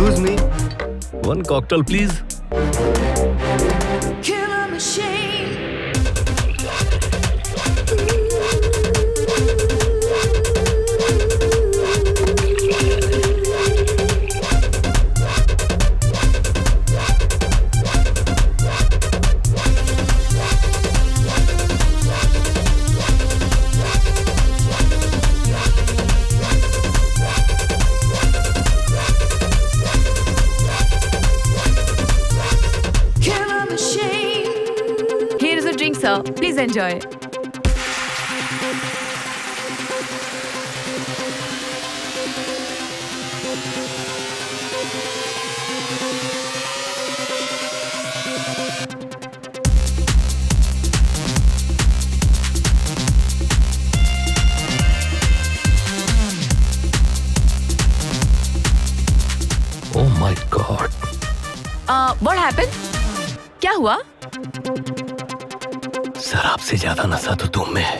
Excuse me, one cocktail please. Killer machine. Killer machine. Here is a drink, sir. Please enjoy. Oh my God. What happened? क्या हुआ? शराब से ज्यादा नशा तो तुम में है.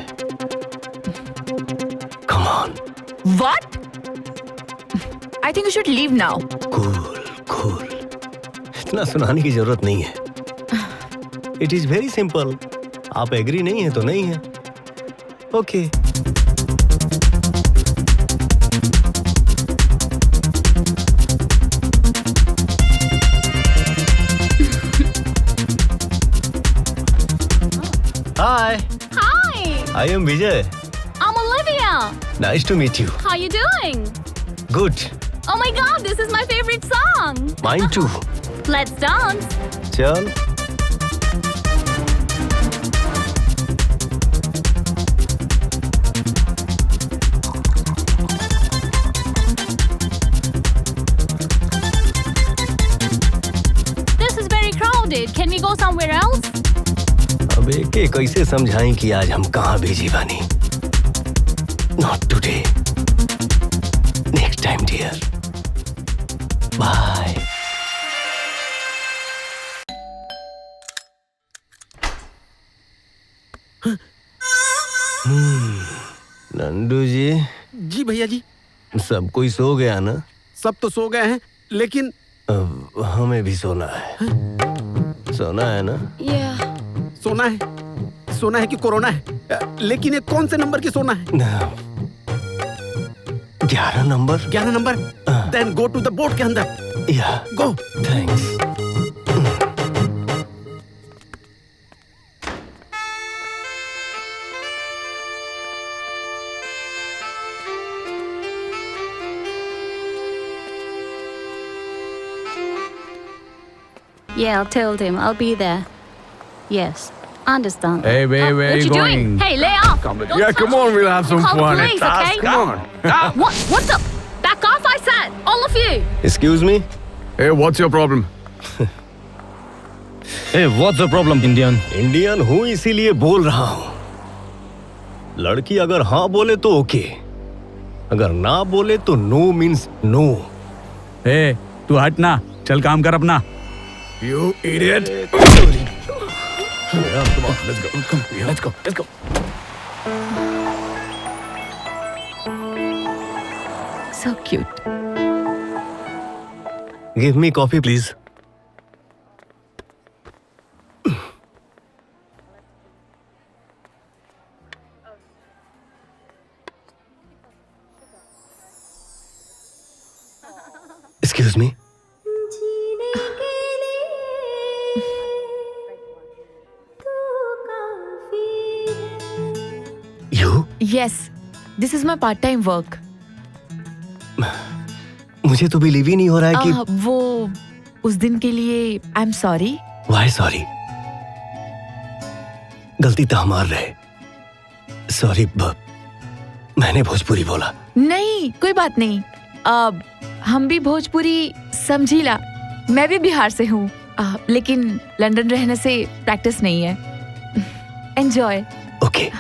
Come on. What? I think you should leave now. Cool. इतना सुनाने की जरूरत नहीं है. It is very simple. आप एग्री नहीं है तो नहीं है. Okay. Hi. Hi, I am Vijay. I'm Olivia. Nice to meet you. How you doing? Good. Oh my god, this is my favorite song. Mine too. Let's dance. चल. This is very crowded. Can we go somewhere else? अब एक कैसे समझाएं कि आज हम कहाँ busy बनी. Not today. Next time, dear. Bye. Nandu जी, जी भैया जी, सब कोई सो गया ना? सब तो सो गए हैं, लेकिन अब हमें भी सोना है. सोना है ना? सोना है कि कोरोना है, लेकिन ये कौन से नंबर की सोना है? 11 number. 11 number. Then go to the boat के अंदर. Yeah. Go. Thanks. Yeah, I told him I'll be there. Yes, understand. Hey, babe, where what you you going? doing? Hey, lay off. Don't Yeah, touch come on, me. we'll have some Call the fun. police, okay? Come on. What the? Back off, I said. All of you. Excuse me. Hey, what's your problem? Hey, what's the problem, Indian? Indian हूँ इसीलिए बोल रहा हूँ. लड़की अगर हाँ बोले तो ओके, अगर ना बोले तो नो मीन्स नो. Hey, तू हट ना, चल काम कर अपना. You idiot. Come on, let's go. Let's go. So cute. Give me coffee, please. Excuse me. You? Yes, this is my part-time work. मुझे तो बिलीव ही नहीं हो रहा है कि. वो उस दिन के लिए आई एम सॉरी. Why sorry? गलती तो हमार रहे. सॉरी, मैंने भोजपुरी बोला. नहीं, कोई बात नहीं. हम भी भोजपुरी समझीला. मैं भी बिहार से हूँ, लेकिन लंदन रहने से प्रैक्टिस नहीं है. एंजॉय. ओके.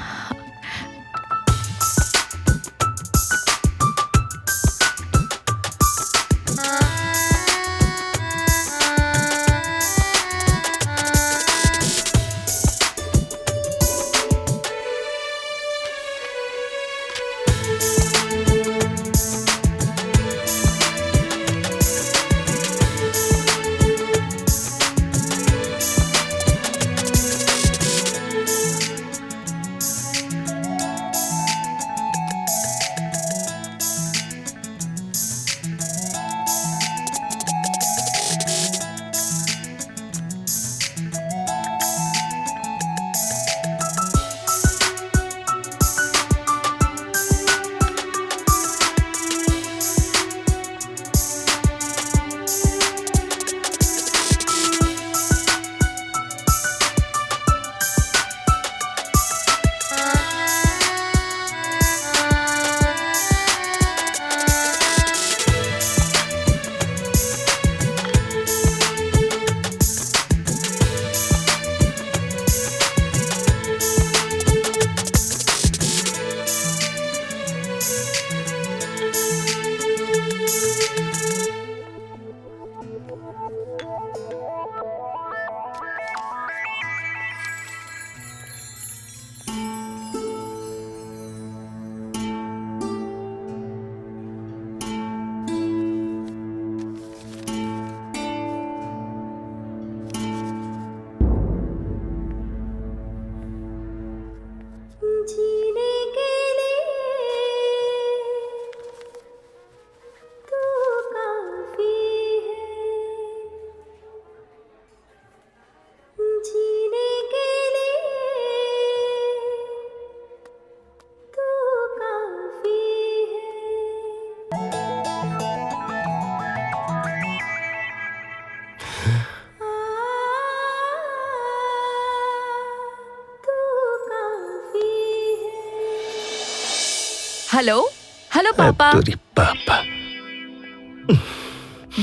हेलो हेलो पापा। तेरी पापा।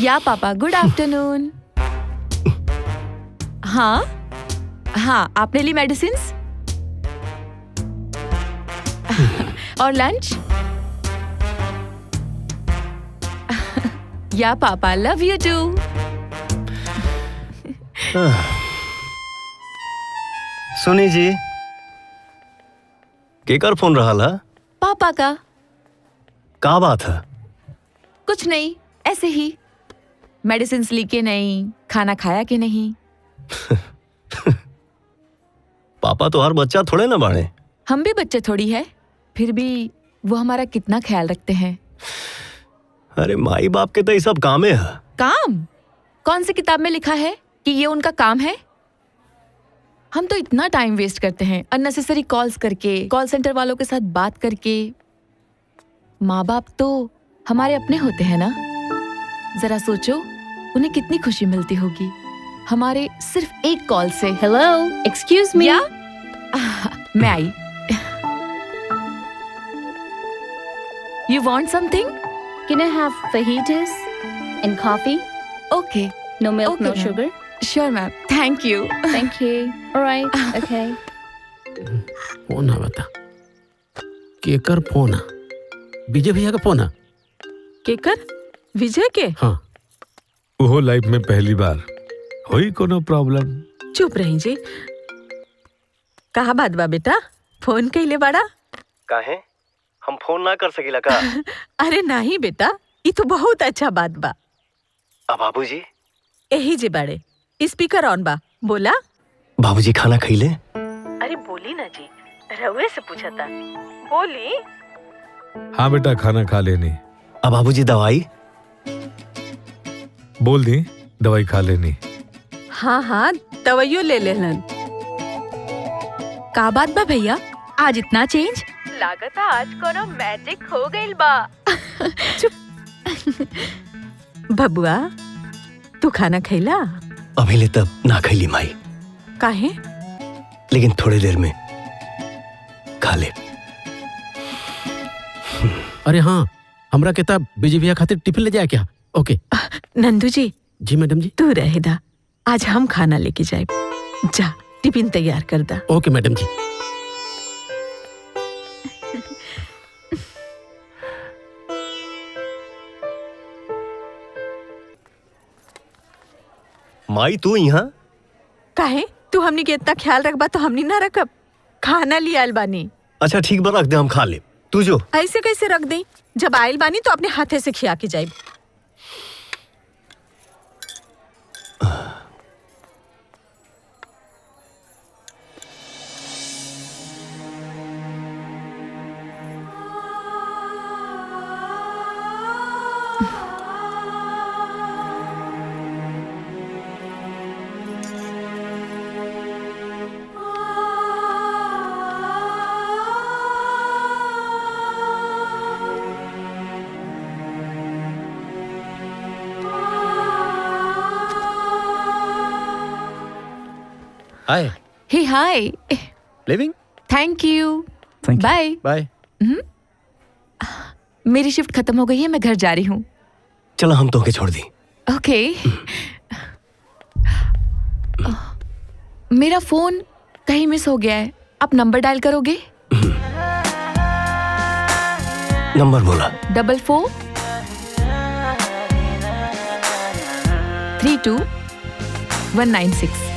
या पापा, गुड आफ्टरनून। हाँ हाँ, आपने ली मेडिसिन्स और लंच? या पापा, लव यू टू। सुनी जी, केकर फोन रहा ला? पापा का बात है? कुछ नहीं, ऐसे ही। मेडिसिन्स ली के नहीं, खाना खाया कि नहीं? पापा तो हर बच्चा थोड़े ना बाड़े। हम भी बच्चे थोड़ी है, फिर भी वो हमारा कितना ख्याल रखते हैं। अरे माई बाप के तो ये सब कामे है। काम? कौन सी किताब में लिखा है कि ये उनका काम है? हम तो इतना टाइम वेस्ट करते हैं अननेसेसरी कॉल्स करके, कॉल सेंटर वालों के साथ बात करके। माँ बाप तो हमारे अपने होते हैं ना। जरा सोचो, उन्हें कितनी खुशी मिलती होगी हमारे सिर्फ एक कॉल से। Hello, excuse me. या मैं आई। You want something? Can I have fajitas and coffee? Okay. No milk, Okay, no ma'am. sugar. Sure, ma'am. Thank you. Thank you. All right. Okay. Phone आ बता, केकर फोन आ? विजय भैया का phone आ? केकर? विजय के? हाँ। वो लाइफ में पहली बार होई कोनो प्रॉब्लम? चुप रही जी। कहा बात बा बेटा, फोन कइले बाड़ा? काहे? हम फोन ना कर सकीला का? अरे नहीं बेटा, ये तो बहुत अच्छा बात बा। अब बाबूजी? यही जे बाड़े, स्पीकर ऑन बा, बोला। बाबूजी खाना खइले? अरे बोली ना जी, रउए से पूछा था, बोली। हाँ बेटा, खाना खा लेनी। अब बाबूजी दवाई? बोल दी दवाई खा लेनी। हाँ हाँ, दवाइयो ले लेलन। का बात बा भैया, आज इतना चेंज? लागत आज कोनो मैजिक हो गइल बा। बबुआ, तू खाना खैला? अभी ले तब ना खइली माई, काहे? लेकिन थोड़ी देर में खा ले। अरे हाँ, हमरा के तब विजय भैया खातिर टिफिन ले जाए क्या? ओके। नंदू जी। जी मैडम जी। तू रहे दा, आज हम खाना लेके जाए। जा टिफिन तैयार कर दा। ओके मैडम जी। माई तू यहाँ? काहे? तू हमनी के इतना ख्याल रखबा तो हमनी ना रखब। खाना ले आयल बानी। अच्छा ठीक बा, रख दे, हम खा ले। तू जो। ऐसे कैसे रख दे? जब आयल बानी तो अपने हाथे से खिया के जाए। Hi. Hey hi. Living? Thank you. Bye bye. मेरी शिफ्ट खत्म हो गई है, मैं घर जा रही हूँ। चलो हम तो के छोड़ दी। ओके। मेरा फोन कहीं मिस हो गया है, आप नंबर डायल करोगे? नंबर बोला। 44 32 196।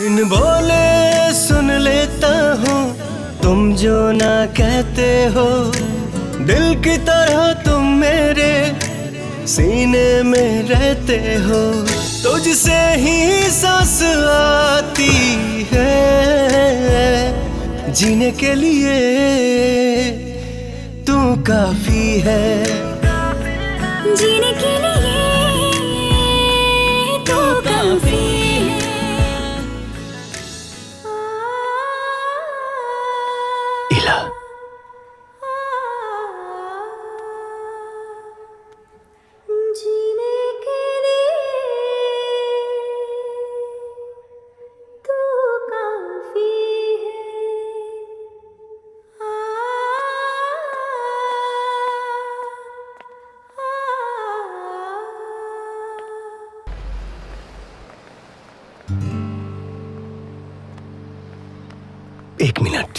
बिन बोले सुन लेता हूँ तुम जो ना कहते हो, दिल की तरह तुम मेरे सीने में रहते हो। तुझसे ही सांस आती है, जीने के लिए तू काफी है। जीने के लिए एक मिनट।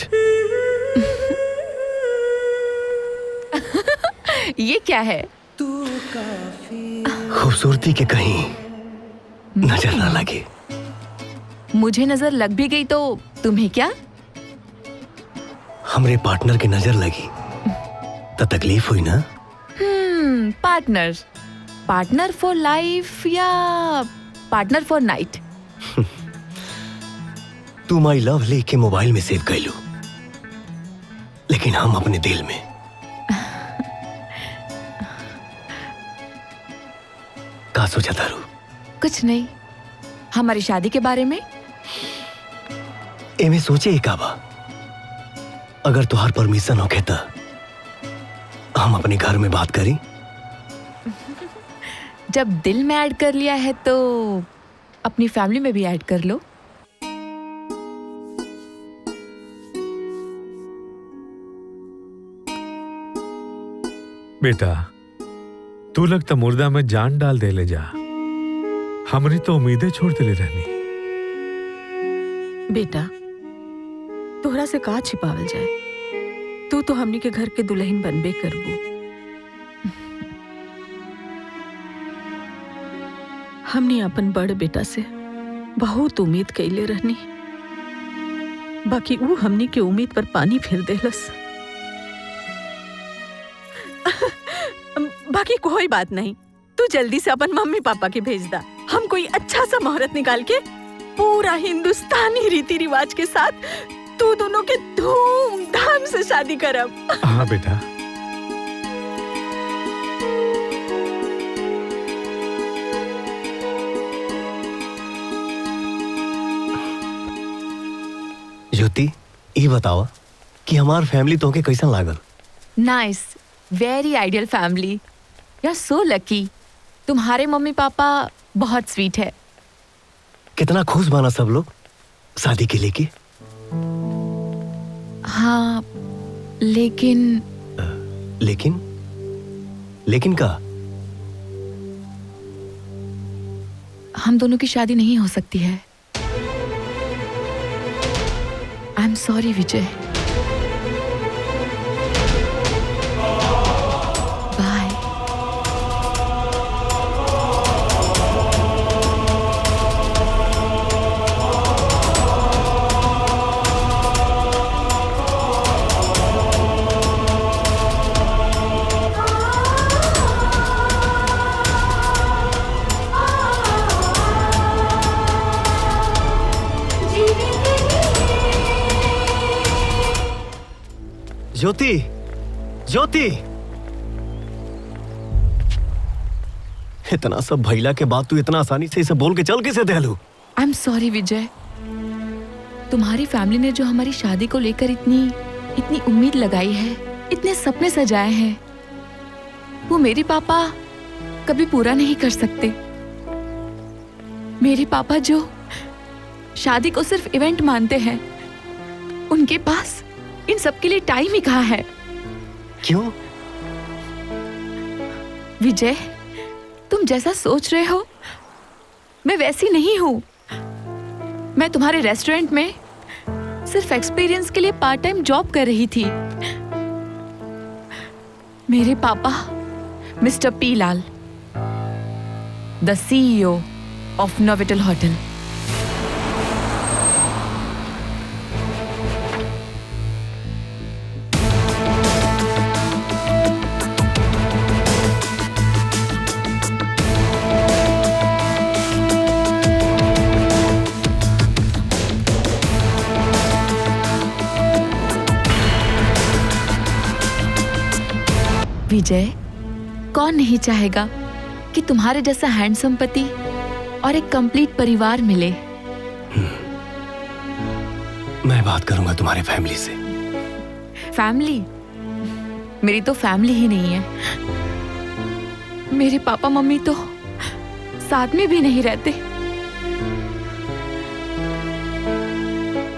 ये क्या है? खूबसूरती के कहीं नजर ना लगे। मुझे नजर लग भी गई तो तुम्हें क्या? हमरे पार्टनर की नजर लगी तो तकलीफ हुई ना? पार्टनर। पार्टनर फॉर लाइफ या पार्टनर फॉर नाइट? तू माई लव लिख के मोबाइल में सेव कर लो, लेकिन हम अपने दिल में। का सोचा तारू? कुछ नहीं, हमारी शादी के बारे में। एमे सोचे का बा, अगर तुहार परमिशन होके तो हम अपने घर में बात करी। जब दिल में ऐड कर लिया है तो अपनी फैमिली में भी ऐड कर लो। बेटा, तू लगता मुर्दा में जान डाल दे ले जा। हमने तो उम्मीदें छोड़ दे ले रहनी। बेटा, तोहरा से का छिपावल जाए? तू तो हमनी के घर के दुल्हन बनबे करबू। हमनी अपन बड़ बेटा से बहुत उम्मीद कैले रहनी, बाकी वो हमनी के उम्मीद पर पानी फेर देलस। बाकी कोई बात नहीं, तू जल्दी से अपन मम्मी पापा के भेज दा। हम कोई अच्छा सा मुहूर्त निकाल के पूरा हिंदुस्तानी रीति रिवाज के साथ तू दोनों के धूमधाम से शादी करब। हाँ बेटा। ज्योति, ये बताओ कि हमार फैमिली तोके कैसा लागल? Nice, very ideal family. You are so lucky. तुम्हारे मम्मी पापा बहुत स्वीट है। कितना खुश बना सब लोग शादी के लेके। हाँ, लेकिन लेकिन का? हम दोनों की शादी नहीं हो सकती है। I am sorry Vijay. Bye. Jyoti, Jyoti, इतना सब भैला के बाद तू इतना आसानी से इसे बोल के चल कैसे देलू? आई एम सॉरी विजय। तुम्हारी फैमिली ने जो हमारी शादी को लेकर इतनी उम्मीद लगाई है, इतने सपने सजाए हैं, वो मेरे पापा कभी पूरा नहीं कर सकते। मेरे पापा जो शादी को सिर्फ इवेंट मानते हैं, उनके पास इन सब के लिए टाइम ही कहाँ है? क्यों? विजय, तुम जैसा सोच रहे हो मैं वैसी नहीं हूं। मैं तुम्हारे रेस्टोरेंट में सिर्फ एक्सपीरियंस के लिए पार्ट टाइम जॉब कर रही थी। मेरे पापा mister P Lal, the CEO of Novotel hotel. Vijay, कौन नहीं चाहेगा कि तुम्हारे जैसा हैंडसम पति और एक कंप्लीट परिवार मिले। मैं बात करूंगा तुम्हारे फैमिली से। फैमिली? मेरी तो फैमिली ही नहीं है। मेरे पापा मम्मी तो साथ में भी नहीं रहते।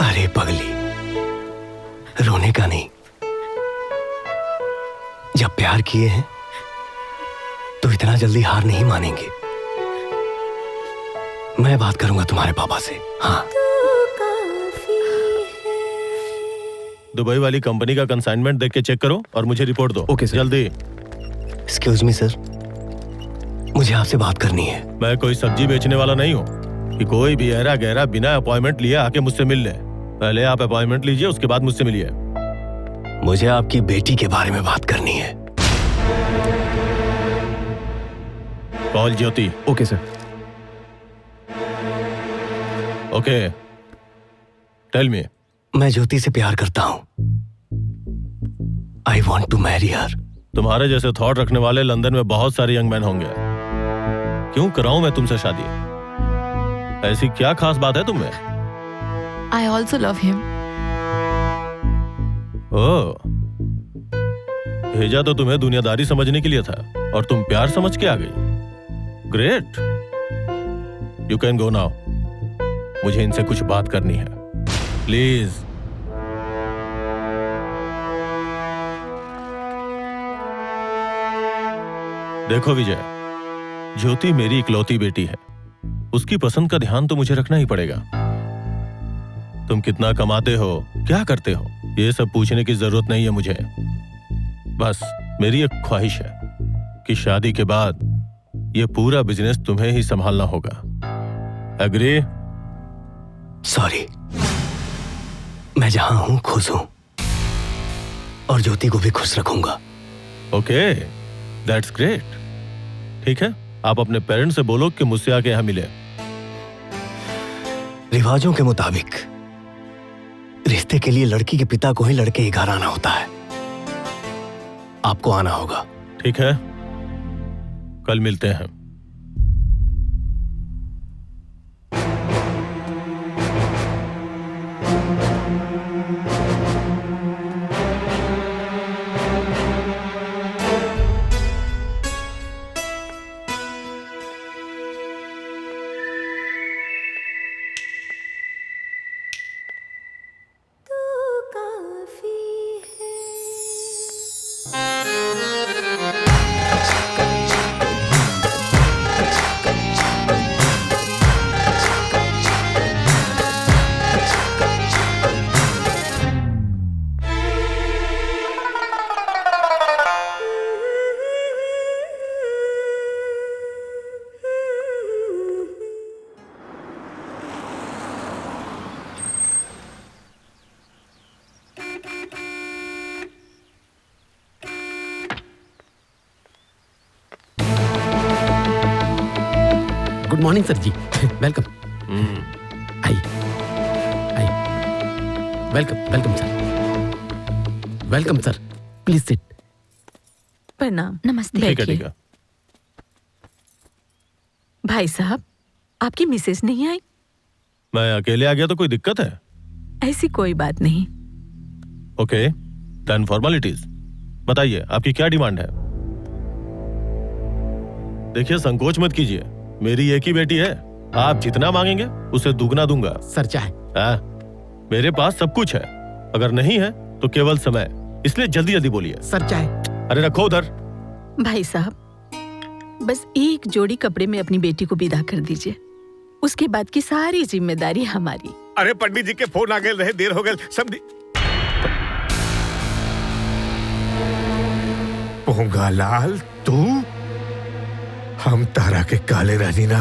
अरे पगली, रोने का नहीं। जब प्यार किए हैं तो इतना जल्दी हार नहीं मानेंगे। मैं बात करूंगा तुम्हारे पापा से। हाँ। दुबई वाली कंपनी का कंसाइनमेंट देख के चेक करो और मुझे रिपोर्ट दो। Okay sir. जल्दी। एक्सक्यूज मी सर, मुझे आपसे बात करनी है। मैं कोई सब्जी बेचने वाला नहीं हूँ कि कोई भी ऐरा गहरा बिना अपॉइंटमेंट लिए आके मुझसे मिल ले। पहले आप अपॉइंटमेंट लीजिए, उसके बाद मुझसे मिलिए। मुझे आपकी बेटी के बारे में बात करनी है। Call Jyoti. Okay sir. Okay, tell me. मैं ज्योति से प्यार करता हूँ। I want to marry her. तुम्हारे जैसे थॉट रखने वाले लंदन में बहुत सारे यंग मैन होंगे। क्यों कराऊं मैं तुमसे शादी? ऐसी क्या खास बात है तुम में? I also love him. Oh, भेजा तो तुम्हें दुनियादारी समझने के लिए था और तुम प्यार समझ के आ गई। Great, you can go now. मुझे इनसे कुछ बात करनी है, प्लीज। देखो विजय, ज्योति मेरी इकलौती बेटी है। उसकी पसंद का ध्यान तो मुझे रखना ही पड़ेगा। तुम कितना कमाते हो, क्या करते हो, ये सब पूछने की जरूरत नहीं है मुझे। बस मेरी एक ख्वाहिश है कि शादी के बाद ये पूरा बिजनेस तुम्हें ही संभालना होगा। एग्री? सॉरी, मैं जहां हूं खुश हूं और ज्योति को भी खुश रखूंगा। Okay, that's great. ठीक है, आप अपने पेरेंट्स से बोलो कि मुझसे आके यहां मिले। रिवाजों के मुताबिक रिश्ते के लिए लड़की के पिता को ही लड़के के घर आना होता है। आपको आना होगा। ठीक है, कल मिलते हैं। Good morning sir ji. Welcome. I I welcome welcome sir. Welcome sir, please sit. प्रणाम। नमस्ते। ठीक है, बैठिए। ठीक है। भाई साहब, आपकी मिसेस नहीं आई? मैं अकेले आ गया तो कोई दिक्कत है? ऐसी कोई बात नहीं। Okay, then formalities. बताइए आपकी क्या डिमांड है? देखिए, संकोच मत कीजिए, मेरी एक ही बेटी है। आप जितना मांगेंगे उससे दुगना दूंगा। सर चाय। मेरे पास सब कुछ है, अगर नहीं है तो केवल समय। इसलिए जल्दी जल्दी बोलिए। सर चाय। अरे रखो उधर। भाई साहब, बस एक जोड़ी कपड़े में अपनी बेटी को विदा कर दीजिए। उसके बाद की सारी जिम्मेदारी हमारी। अरे पंडित जी के फोन आ गए रहे, देर हो गए सब। पोंगालाल, तू हम तारा के काले रहनी ना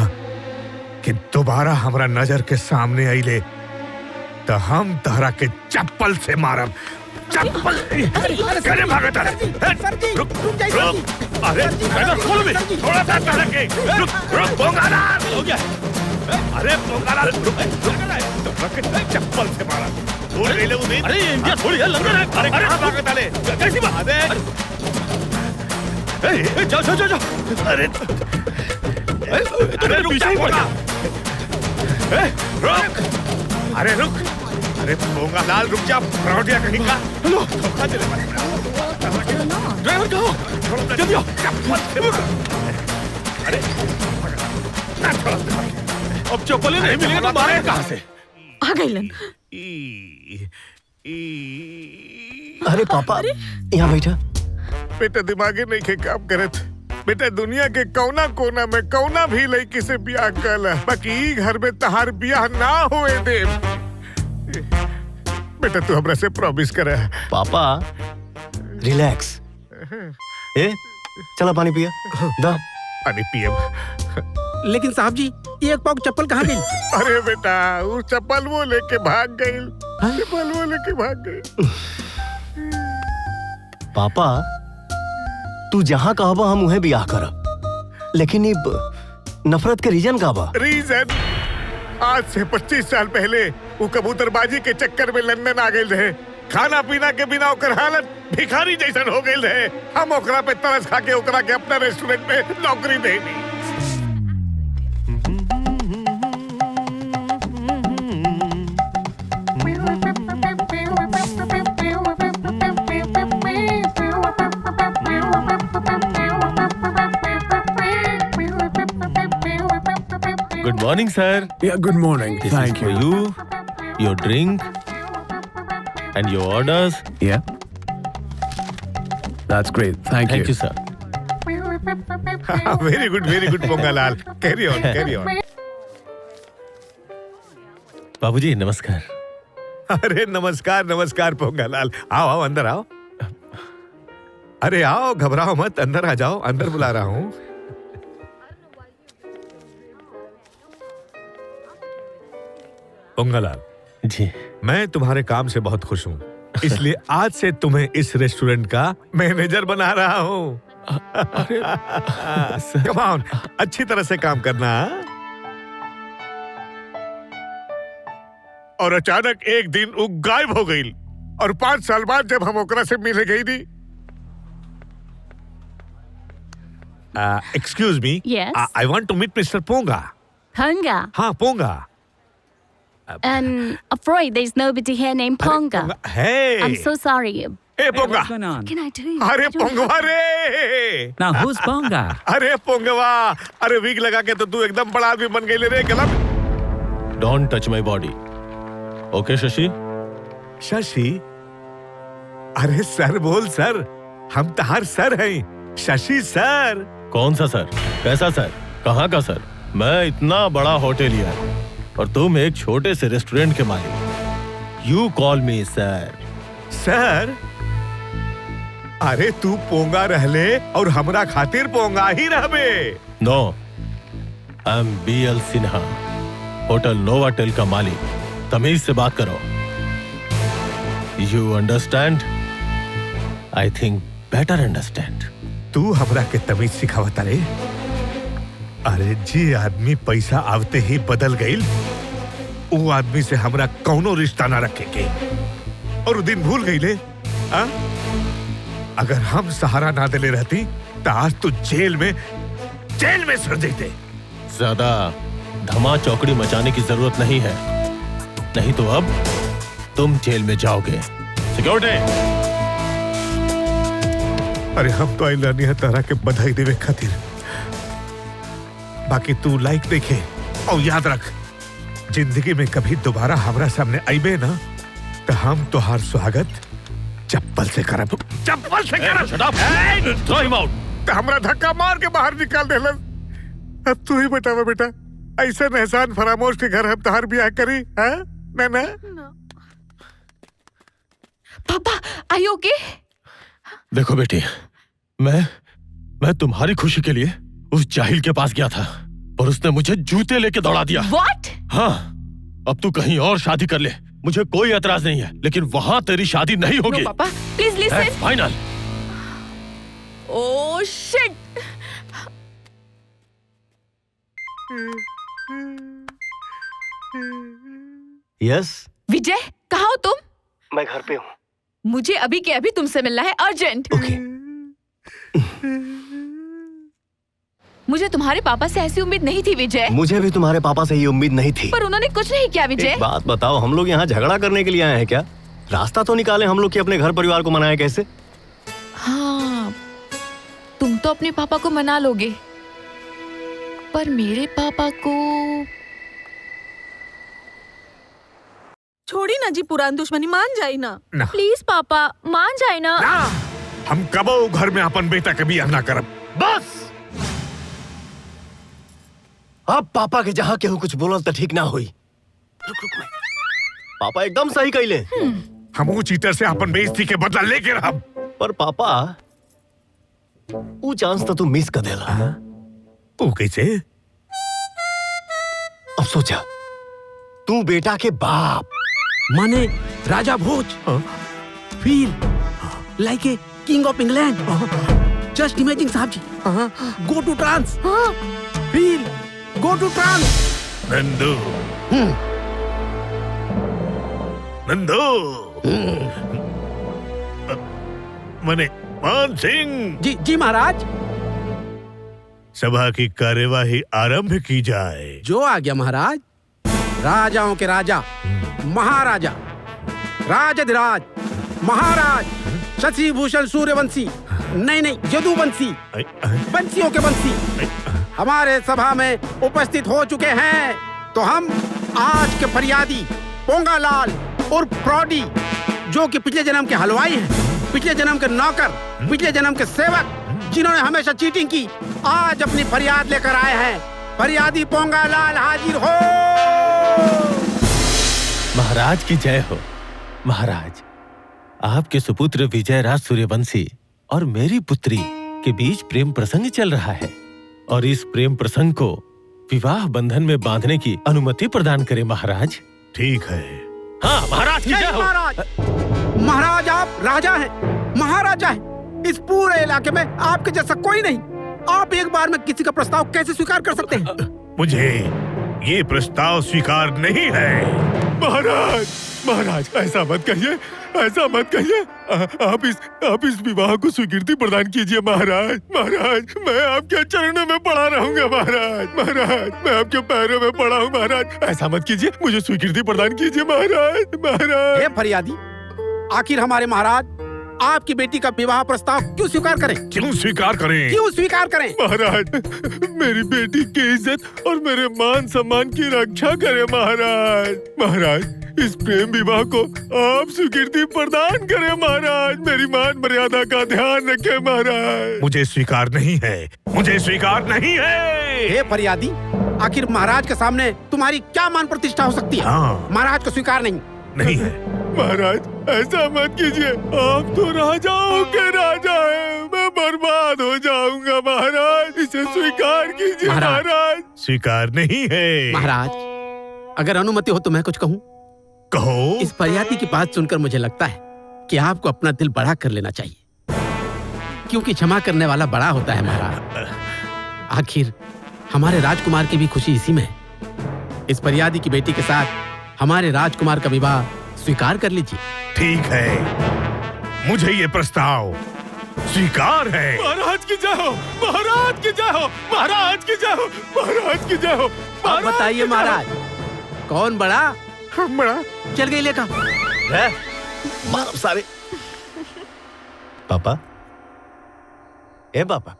कि दोबारा हमरा नजर के सामने आई ले तो हम तारा के चप्पल से मारब। चप्पल करे भागे तारा। रुक अरे खोल में थोड़ा सा तारा के रुक पोंगालाल हो गया। अरे पोंगालाल रुक चप्पल से मारा। भूल गई ले उम्मीद। अरे इंडिया थोड़ी है, लंदन है। अरे कहां भागे ताले? कैसी बात है? जाओ जाओ जाओ। अरे अरे रुक जाइए। रुक, अरे रुक। अरे पोंगालाल रुक जा, फ्रॉडिया कहीं का। हेलो, धोखा दे रहे। ड्राइवर कहो, जल्दी आओ। अरे अब चप्पल नहीं मिलेगा तो मारे कहां से? आ गई लन। अरे पापा, यहाँ बैठा। बेटा दिमागे नहीं के काम करत। बेटा दुनिया के कौना कोना में कौना भी लड़की से ब्याह कर, बाकी घर में तहार ब्याह ना होए दे। बेटा तू हमरा से प्रॉमिस करे। पापा रिलैक्स। ए चला पानी पिया दा। पानी पिए। लेकिन साहब जी ये एक पाव चप्पल कहाँ गई? अरे बेटा वो चप्पल वो लेके भाग गई। चप्पल वो लेके भाग गई। पापा तू जहाँ कहबा हम उहे बियाह करब, लेकिन अब नफरत के रीजन का बा? रीजन आज से 25 साल पहले वो कबूतरबाजी के चक्कर में लंदन आ गए रहे। खाना पीना के बिना ओकर हालत भिखारी जैसन हो गई रहे। हम ओकरा पे तरस खा के ओकरा के अपना रेस्टोरेंट में नौकरी देनी। Good morning, sir. Yeah, good morning. This is for you, your drink, and your orders. Yeah. That's great. Thank you. Thank you, sir. Very good Pongalal. Carry on carry on. बाबूजी नमस्कार। अरे नमस्कार नमस्कार पोंगालाल। आओ आओ अंदर आओ। अरे आओ घबराओ मत, अंदर आ जाओ, अंदर बुला रहा हूँ। पोंगालाल जी मैं तुम्हारे काम से बहुत खुश हूँ, इसलिए आज से तुम्हें इस रेस्टोरेंट का मैनेजर बना रहा हूँ। कम ऑन, अच्छी तरह से काम करना। और अचानक एक दिन वो गायब हो गई और 5 साल बाद जब हम ओकरा से मिले गई थी। Excuse me. Yes? I want to meet mister Ponga. Ponga. हाँ पोंगा। And afraid there's nobody here named Ponga. Hey. I'm so sorry. Hey पोंगा। What's going on? Can I do? अरे I don't- पोंगवा रे। Now who's Ponga? अरे पोंगवा, अरे wig लगा के तो तू एकदम बड़ा आदमी बन गई रे। गलत। Don't touch my body. Okay Shashi? Shashi? अरे सर बोल सर, हम तहार सर हैं, शशि सर। कौन सा सर? कैसा सर? कहाँ का सर? मैं इतना बड़ा होटेलियर और तुम एक छोटे से रेस्टोरेंट के मालिक। You call me sir. Sir? अरे तू पोंगा रहले और हमरा खातिर पोंगा ही रहबे। No, I am BL Sinha, hotel Novotel का मालिक। तमीज से बात करो। You understand? I think better understand. तू हमरा के तमीज सिखावता रे। अरे जी आदमी पैसा आवते ही बदल गई, वो आदमी से हमरा कौनो रिश्ता ना रखे के। और दिन भूल गई ले। आ? अगर हम सहारा ना दिले रहती तो आज तू जेल में सड़ देते। ज्यादा धमा चौकड़ी मचाने की जरूरत नहीं है, नहीं तो अब तुम जेल में जाओगे। सिक्योरिटी। अरे हम तो आइलानी है तारा के बधाई देवे खातिर। बाकी तू लाइक देखे और याद रख, जिंदगी में कभी दोबारा हमरा सामने आईबे ना तो हम तोहार स्वागत चप्पल से करब। चप्पल से करब। Shut up! Throw him out! तो हमरा धक्का मार के बाहर निकाल देलन। अब तू ही बतावा बेटा, ऐसा एहसान फरामोश के घर हम तोहार ब्याह करी? हाँ? ना ना? पापा आर यू ओके? देखो बेटी, मैं तुम्हारी खुशी के लिए उस जाहिल के पास गया था और उसने मुझे जूते लेके दौड़ा दिया। व्हाट? हाँ, अब तू कहीं और शादी कर ले, मुझे कोई एतराज नहीं है, लेकिन वहां तेरी शादी नहीं होगी। नो पापा please listen. Final. Oh shit. Yes Vijay कहाँ हो तुम? मैं घर पे हूँ। मुझे अभी के अभी तुमसे मिलना है, अर्जेंट। ओके। मुझे तुम्हारे पापा से ऐसी उम्मीद नहीं थी विजय। मुझे भी तुम्हारे पापा से ये उम्मीद नहीं थी। पर उन्होंने कुछ नहीं किया विजय। एक बात बताओ, हम लोग यहाँ झगड़ा करने के लिए आए हैं क्या? रास्ता तो निकाले हम लोग कि अपने घर परिवार को मनाए कैसे? हाँ, तुम तो अपने पापा को मना लोगे, पर मेरे पापा को छोड़ी ना जी, पुरानी दुश्मनी मान जाई ना। ना। प्लीज पापा मान जाए ना। ना, हम कबो घर में अपन बेटा के बियाह ना करब। बस अब पापा के जहाँ केहू कुछ बोलल तो ठीक ना हुई। रुक रुक मैं। पापा एकदम सही कहले। हम चीटर से अपन बेइज्जती के बदला लेके रहब। पर पापा वो चांस तो तू मिस कर देला। वो कैसे? अब सोचा तू बेटा के बाप माने Raja Bhoj, feel like a king of England. Just imagine साहब जी, go to trance, feel go to trance. Nandu, Nandu, मने मान सिंह। जी जी महाराज। सभा की कार्यवाही आरंभ की जाए। जो आ गया महाराज। राजाओं के राजा, महाराजा, राजाधिराज, महाराज, शशिभूषण सूर्यवंशी, नहीं यदुवंशी, वंशियों के वंशी हमारे सभा में उपस्थित हो चुके हैं। तो हम आज के फरियादी पोंगालाल और फ्रॉडी, जो कि पिछले जन्म के हलवाई हैं, पिछले जन्म के नौकर, पिछले जन्म के सेवक, जिन्होंने हमेशा चीटिंग की, आज अपनी फरियाद लेकर आए हैं। फरियादी पोंगालाल हाजिर हो। महाराज की जय हो। महाराज, आपके सुपुत्र विजयराज सूर्यवंशी और मेरी पुत्री के बीच प्रेम प्रसंग चल रहा है और इस प्रेम प्रसंग को विवाह बंधन में बांधने की अनुमति प्रदान करें महाराज। ठीक है। हाँ महाराज की जय हो। महाराज आप राजा हैं, महाराजा हैं। इस पूरे इलाके में आपके जैसा कोई नहीं। आप एक बार में किसी का प्रस्ताव कैसे स्वीकार कर सकते हैं? मुझे ये प्रस्ताव स्वीकार नहीं है। महाराज, महाराज ऐसा मत कहिए, ऐसा मत कहिए। आप इस विवाह को स्वीकृति प्रदान कीजिए महाराज। महाराज, मैं आपके चरणों में पड़ा रहूंगा महाराज। महाराज, मैं आपके पैरों में पड़ा हूँ महाराज। ऐसा मत कीजिए, मुझे स्वीकृति प्रदान कीजिए महाराज। महाराज, हे फरियादी, आखिर हमारे महाराज आपकी बेटी का विवाह प्रस्ताव क्यों स्वीकार करें? क्यों स्वीकार करें? क्यों स्वीकार करें? महाराज, मेरी बेटी की इज्जत और मेरे मान सम्मान की रक्षा करें महाराज। महाराज, इस प्रेम विवाह को आप स्वीकृति प्रदान करें महाराज। मेरी मान मर्यादा का ध्यान रखें महाराज। मुझे स्वीकार नहीं है, मुझे स्वीकार नहीं है। हे फरियादी, आखिर महाराज के सामने तुम्हारी क्या मान प्रतिष्ठा हो सकती है? हाँ। महाराज को स्वीकार नहीं है। महाराज, ऐसा मत कीजिए। आप तो राजाओं के राजा हैं, मैं बर्बाद हो जाऊंगा महाराज। इसे स्वीकार कीजिए महाराज। स्वीकार नहीं है। महाराज, अगर अनुमति हो तो मैं कुछ कहूँ? कहो। इस फरियादी की बात सुनकर मुझे लगता है कि आपको अपना दिल बड़ा कर लेना चाहिए, क्योंकि क्षमा करने वाला बड़ा होता है महाराज। आखिर हमारे राजकुमार की भी खुशी इसी में है। इस फरियादी की बेटी के साथ हमारे राजकुमार का विवाह स्वीकार कर लीजिए। ठीक है, मुझे ये प्रस्ताव स्वीकार है। महाराज की जय हो, महाराज की जय हो, महाराज की जय हो, महाराज की जय हो। अब बताइए महाराज, कौन बड़ा? हम बड़ा। चल गई लेका मारो सारे। पापा, ए पापा,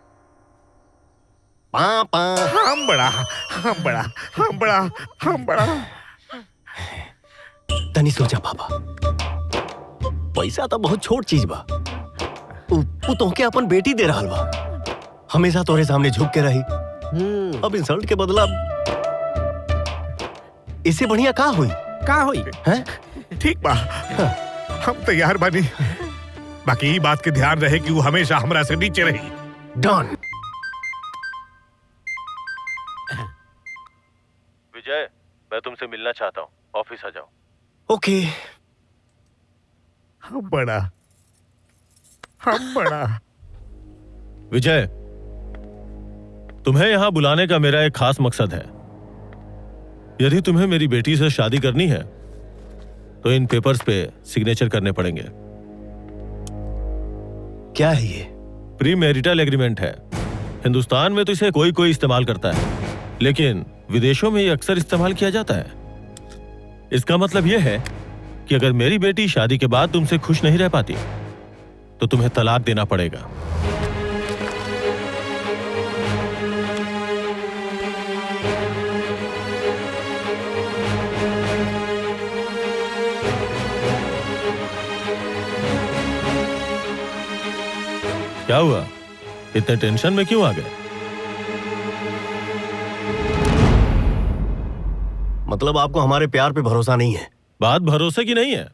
पापा, हम बड़ा, हम बड़ा, हम बड़ा, हम बड़ा। तनी सोचा पापा, पैसा तो बहुत छोट चीज बा। उ तोहके अपन बेटी दे रहल बा, हमेशा तोरे सामने झुक के रही। अब इंसल्ट के बदला इससे बढ़िया का हुई? का हुई? ठीक बा, हम तैयार बानी। बाकी ये बात के ध्यान रहे कि वो हमेशा हमरा से नीचे रही। डन। विजय, मैं तुमसे मिलना चाहता हूँ, ऑफिस आ जाओ। ओके। हम बड़ा, हम बड़ा। विजय, तुम्हें यहाँ बुलाने का मेरा एक खास मकसद है। यदि तुम्हें मेरी बेटी से शादी करनी है तो इन पेपर्स पे सिग्नेचर करने पड़ेंगे। क्या है ये? प्री मैरिटल एग्रीमेंट है। हिंदुस्तान में तो इसे कोई कोई इस्तेमाल करता है, लेकिन विदेशों में ये अक्सर इस्तेमाल किया जाता है। इसका मतलब यह है कि अगर मेरी बेटी शादी के बाद तुमसे खुश नहीं रह पाती तो तुम्हें तलाक देना पड़ेगा। क्या हुआ? इतने टेंशन में क्यों आ गए? मतलब आपको हमारे प्यार पे भरोसा नहीं है? बात भरोसे की नहीं है,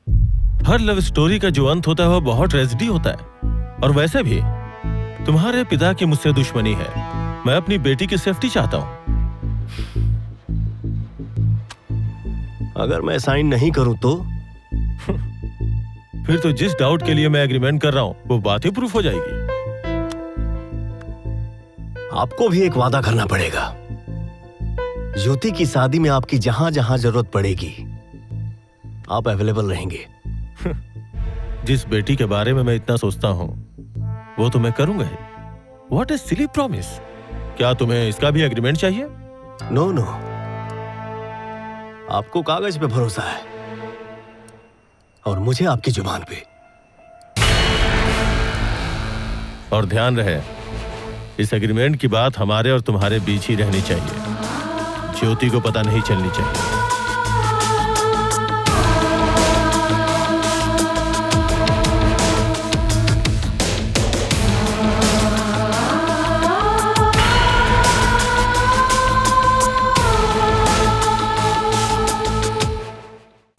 हर लव स्टोरी का जो अंत होता है वह बहुत ट्रेजेडी होता है। और वैसे भी तुम्हारे पिता की मुझसे दुश्मनी है, मैं अपनी बेटी की सेफ्टी चाहता हूं। अगर मैं साइन नहीं करूं तो? फिर तो जिस डाउट के लिए मैं एग्रीमेंट कर रहा हूं वो बात ही प्रूफ हो जाएगी। आपको भी एक वादा करना पड़ेगा। ज्योति की शादी में आपकी जहां जहां जरूरत पड़ेगी आप अवेलेबल रहेंगे। जिस बेटी के बारे में मैं इतना सोचता हूं वो तो मैं करूंगा ही। What a silly promise! क्या तुम्हें इसका भी एग्रीमेंट चाहिए? नो नो, आपको कागज पे भरोसा है और मुझे आपकी जुबान पे। और ध्यान रहे, इस एग्रीमेंट की बात हमारे और तुम्हारे बीच ही रहनी चाहिए, ज्योति को पता नहीं चलनी चाहिए।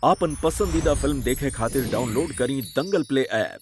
आपन पसंदीदा फिल्म देखे खातिर डाउनलोड करी दंगल प्ले ऐप।